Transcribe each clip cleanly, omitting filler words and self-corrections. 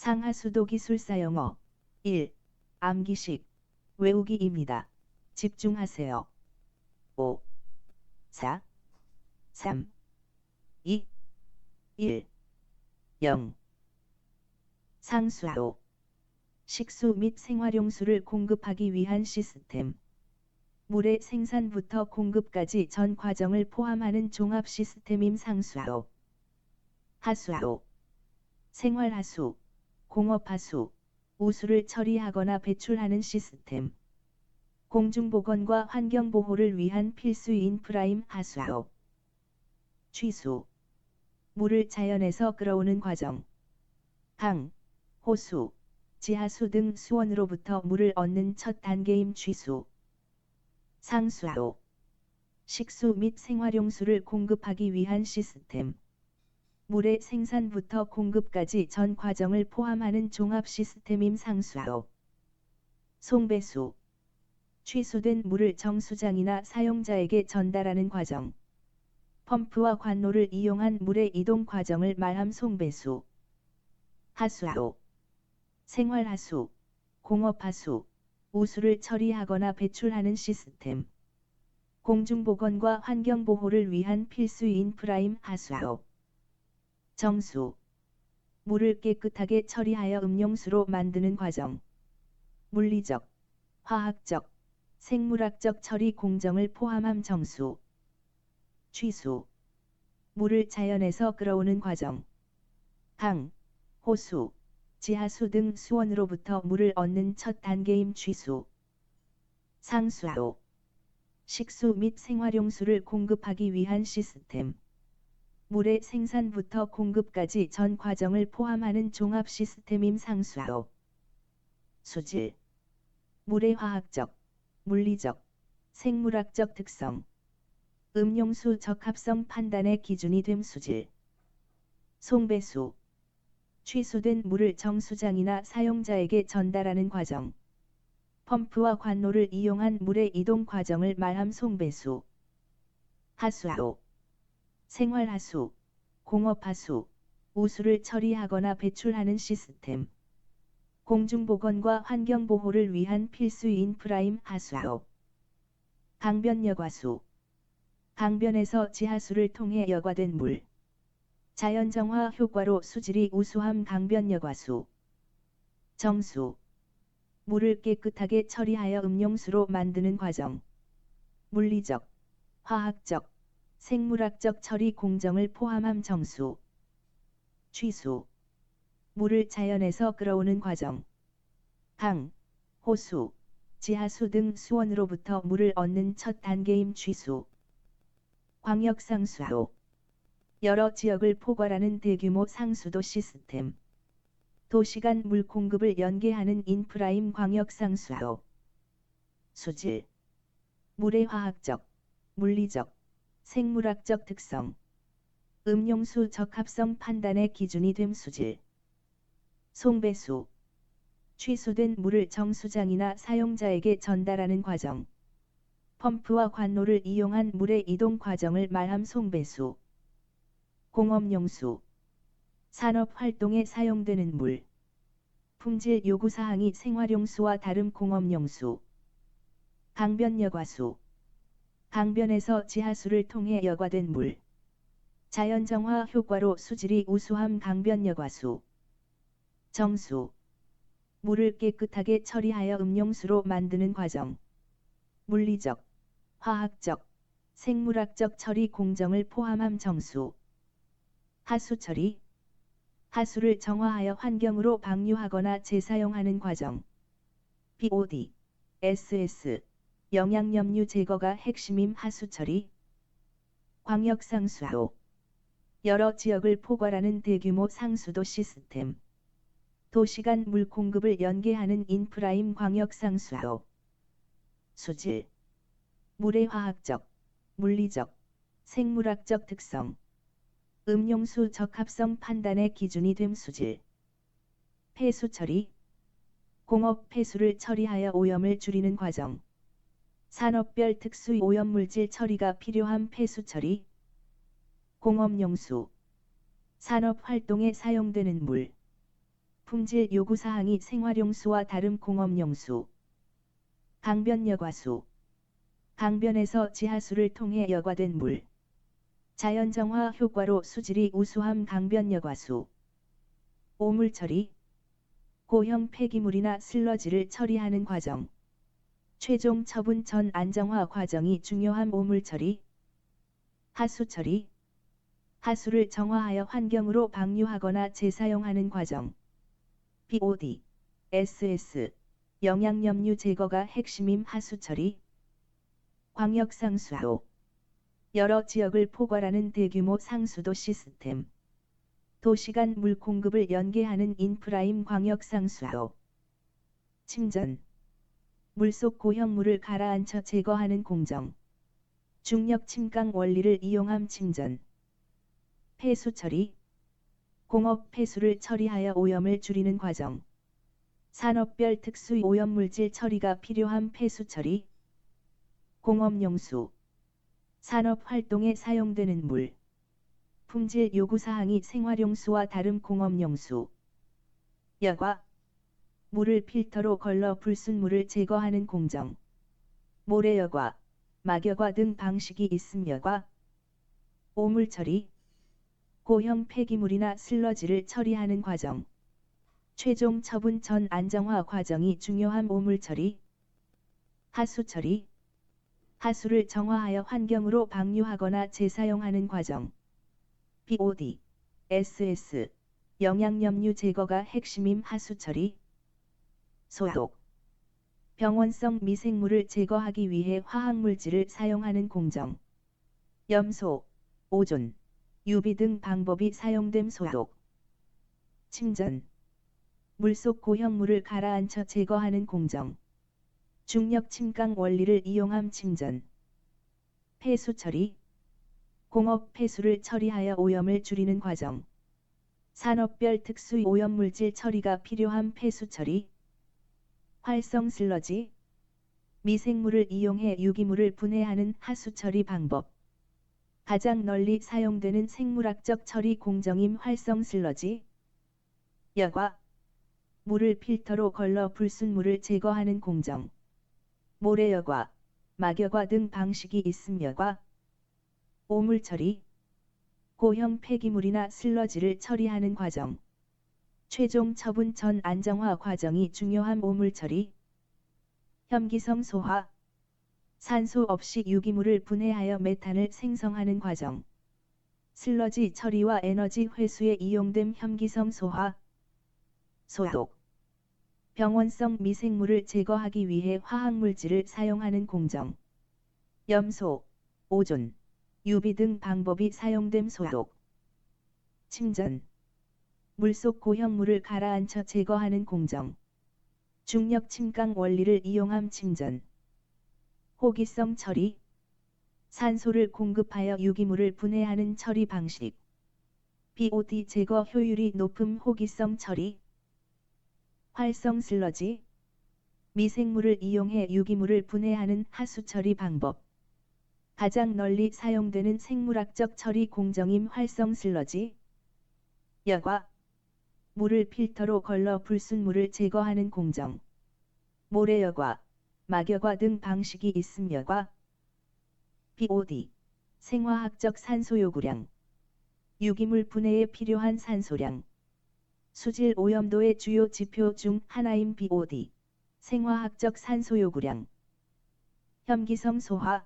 상하수도 기술사 영어 1. 암기식 외우기입니다. 집중하세요. 5, 4, 3, 2, 1, 0. 상수도 식수 및 생활용수를 공급하기 위한 시스템. 물의 생산부터 공급까지 전 과정을 포함하는 종합 시스템임 상수도. 하수도 생활하수, 공업하수, 우수를 처리하거나 배출하는 시스템. 공중보건과 환경보호를 위한 필수 인프라임 하수도. 취수 물을 자연에서 끌어오는 과정. 강, 호수, 지하수 등 수원으로부터 물을 얻는 첫 단계임 취수. 상수도 식수 및 생활용수를 공급하기 위한 시스템. 물의 생산부터 공급까지 전 과정을 포함하는 종합 시스템임 상수도. 송배수 취수된 물을 정수장이나 사용자에게 전달하는 과정. 펌프와 관노를 이용한 물의 이동 과정을 말함 송배수. 하수도 생활하수, 공업하수, 우수를 처리하거나 배출하는 시스템. 공중보건과 환경보호를 위한 필수 인프라임 하수도. 정수 물을 깨끗하게 처리하여 음용수로 만드는 과정. 물리적, 화학적, 생물학적 처리 공정을 포함함 정수. 취수 물을 자연에서 끌어오는 과정. 강, 호수, 지하수 등 수원으로부터 물을 얻는 첫 단계임 취수. 상수도 식수 및 생활용수를 공급하기 위한 시스템. 물의 생산부터 공급까지 전 과정을 포함하는 종합 시스템임 상수도. 수질 물의 화학적, 물리적, 생물학적 특성. 음용수 적합성 판단의 기준이 됨 수질. 송배수 취수된 물을 정수장이나 사용자에게 전달하는 과정. 펌프와 관노를 이용한 물의 이동 과정을 말함 송배수. 하수도 생활하수, 공업하수, 우수를 처리하거나 배출하는 시스템. 공중보건과 환경보호를 위한 필수 인프라임 하수도. 강변여과수 강변에서 지하수를 통해 여과된 물. 자연정화 효과로 수질이 우수함 강변여과수. 정수 물을 깨끗하게 처리하여 음용수로 만드는 과정. 물리적, 화학적, 생물학적 처리 공정을 포함함 정수. 취수 물을 자연에서 끌어오는 과정. 강, 호수, 지하수 등 수원으로부터 물을 얻는 첫 단계임 취수. 광역상수도 여러 지역을 포괄하는 대규모 상수도 시스템. 도시 간 물 공급을 연계하는 인프라임 광역상수도. 수질 물의 화학적, 물리적, 생물학적 특성. 음용수 적합성 판단의 기준이 됨 수질. 송배수 취수된 물을 정수장이나 사용자에게 전달하는 과정. 펌프와 관노를 이용한 물의 이동 과정을 말함 송배수. 공업용수 산업활동에 사용되는 물. 품질 요구사항이 생활용수와 다른 공업용수. 강변여과수 강변에서 지하수를 통해 여과된 물. 자연정화 효과로 수질이 우수함 강변여과수. 정수 물을 깨끗하게 처리하여 음용수로 만드는 과정. 물리적, 화학적, 생물학적 처리 공정을 포함함 정수. 하수 처리 하수를 정화하여 환경으로 방류하거나 재사용하는 과정. BOD, SS 영양염류 제거가 핵심임 하수 처리. 광역상수도 여러 지역을 포괄하는 대규모 상수도 시스템. 도시 간 물 공급을 연계하는 인프라임 광역상수도. 수질 물의 화학적, 물리적, 생물학적 특성. 음용수 적합성 판단의 기준이 됨 수질. 폐수 처리 공업 폐수를 처리하여 오염을 줄이는 과정. 산업별 특수 오염물질 처리가 필요한 폐수 처리. 공업용수 산업 활동에 사용되는 물. 품질 요구사항이 생활용수와 다름 공업용수. 강변 여과수. 강변에서 지하수를 통해 여과된 물. 자연정화 효과로 수질이 우수함 강변 여과수. 오물 처리. 고형 폐기물이나 슬러지를 처리하는 과정. 최종 처분 전 안정화 과정이 중요함 오물 처리. 하수 처리. 하수를 정화하여 환경으로 방류하거나 재사용하는 과정. BOD, SS, 영양염류 제거가 핵심임 하수 처리. 광역 상수도. 여러 지역을 포괄하는 대규모 상수도 시스템. 도시 간 물 공급을 연계하는 인프라임 광역 상수도. 침전. 물속 고형물을 가라앉혀 제거하는 공정. 중력 침강 원리를 이용함 침전. 폐수 처리. 공업 폐수를 처리하여 오염을 줄이는 과정. 산업별 특수 오염물질 처리가 필요한 폐수 처리. 공업용수. 산업 활동에 사용되는 물. 품질 요구사항이 생활용수와 다름 공업용수. 여과. 물을 필터로 걸러 불순물을 제거하는 공정. 모래여과, 막여과 등 방식이 있음 여과. 오물 처리. 고형 폐기물이나 슬러지를 처리하는 과정. 최종 처분 전 안정화 과정이 중요한 오물 처리. 하수 처리. 하수를 정화하여 환경으로 방류하거나 재사용하는 과정. BOD, SS, 영양염류 제거가 핵심임 하수 처리. 소독. 병원성 미생물을 제거하기 위해 화학물질을 사용하는 공정. 염소, 오존, 유비 등 방법이 사용됨 소독. 침전. 물속 고형물을 가라앉혀 제거하는 공정. 중력 침강 원리를 이용함 침전. 폐수 처리. 공업 폐수를 처리하여 오염을 줄이는 과정. 산업별 특수 오염물질 처리가 필요한 폐수 처리. 활성 슬러지. 미생물을 이용해 유기물을 분해하는 하수 처리 방법. 가장 널리 사용되는 생물학적 처리 공정임 활성 슬러지. 여과. 물을 필터로 걸러 불순물을 제거하는 공정. 모래여과, 막여과 등 방식이 있음 여과. 오물 처리. 고형 폐기물이나 슬러지를 처리하는 과정. 최종 처분 전 안정화 과정이 중요한 오물 처리. 혐기성 소화. 산소 없이 유기물을 분해하여 메탄을 생성하는 과정. 슬러지 처리와 에너지 회수에 이용됨 혐기성 소화. 소독. 병원성 미생물을 제거하기 위해 화학물질을 사용하는 공정. 염소, 오존, 유비 등 방법이 사용됨 소독. 침전. 물속 고형물을 가라앉혀 제거하는 공정. 중력 침강 원리를 이용함 침전. 호기성 처리. 산소를 공급하여 유기물을 분해하는 처리 방식. BOD 제거 효율이 높음 호기성 처리. 활성 슬러지. 미생물을 이용해 유기물을 분해하는 하수 처리 방법. 가장 널리 사용되는 생물학적 처리 공정임 활성 슬러지. 여과. 물을 필터로 걸러 불순물을 제거하는 공정. 모래여과, 막여과 등 방식이 있음 여과. BOD. 생화학적 산소 요구량. 유기물 분해에 필요한 산소량. 수질 오염도의 주요 지표 중 하나인 BOD. 생화학적 산소 요구량. 혐기성 소화.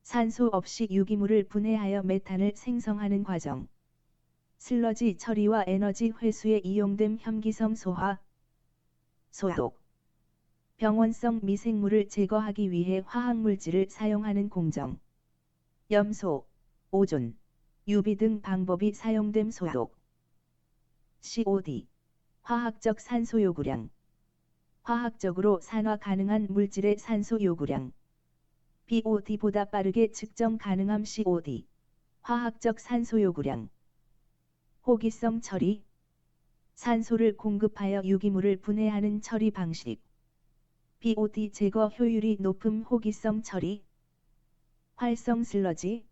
산소 없이 유기물을 분해하여 메탄을 생성하는 과정. 슬러지 처리와 에너지 회수에 이용됨 혐기성 소화. 소독. 병원성 미생물을 제거하기 위해 화학물질을 사용하는 공정. 염소, 오존, 유비 등 방법이 사용됨 소독. COD. 화학적 산소 요구량. 화학적으로 산화 가능한 물질의 산소 요구량. BOD보다 빠르게 측정 가능함 COD. 화학적 산소 요구량. 호기성 처리. 산소를 공급하여 유기물을 분해하는 처리 방식. BOD 제거 효율이 높음 호기성 처리. 활성 슬러지.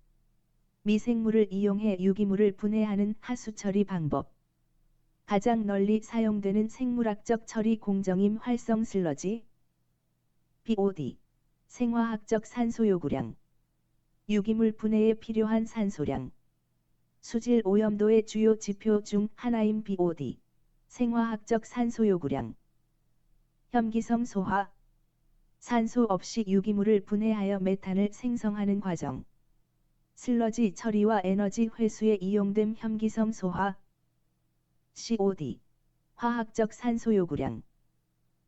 미생물을 이용해 유기물을 분해하는 하수 처리 방법. 가장 널리 사용되는 생물학적 처리 공정임 활성 슬러지. BOD. 생화학적 산소 요구량. 유기물 분해에 필요한 산소량. 수질 오염도의 주요 지표 중 하나인 BOD. 생화학적 산소 요구량. 혐기성 소화. 산소 없이 유기물을 분해하여 메탄을 생성하는 과정. 슬러지 처리와 에너지 회수에 이용됨 혐기성 소화. COD. 화학적 산소 요구량.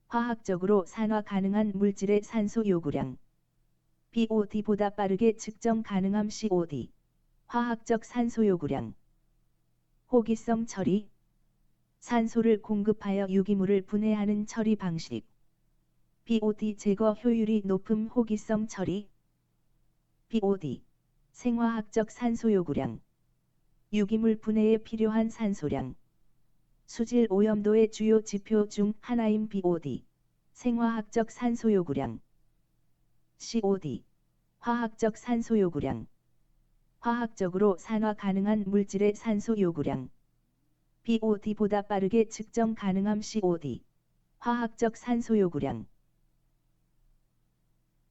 화학적으로 산화 가능한 물질의 산소 요구량. BOD보다 빠르게 측정 가능함 COD. 화학적 산소 요구량. 호기성 처리. 산소를 공급하여 유기물을 분해하는 처리 방식. BOD 제거 효율이 높음 호기성 처리. BOD. 생화학적 산소 요구량. 유기물 분해에 필요한 산소량. 수질 오염도의 주요 지표 중 하나인 BOD. 생화학적 산소 요구량. COD. 화학적 산소 요구량. 화학적으로 산화 가능한 물질의 산소 요구량. BOD보다 빠르게 측정 가능함 COD. 화학적 산소 요구량.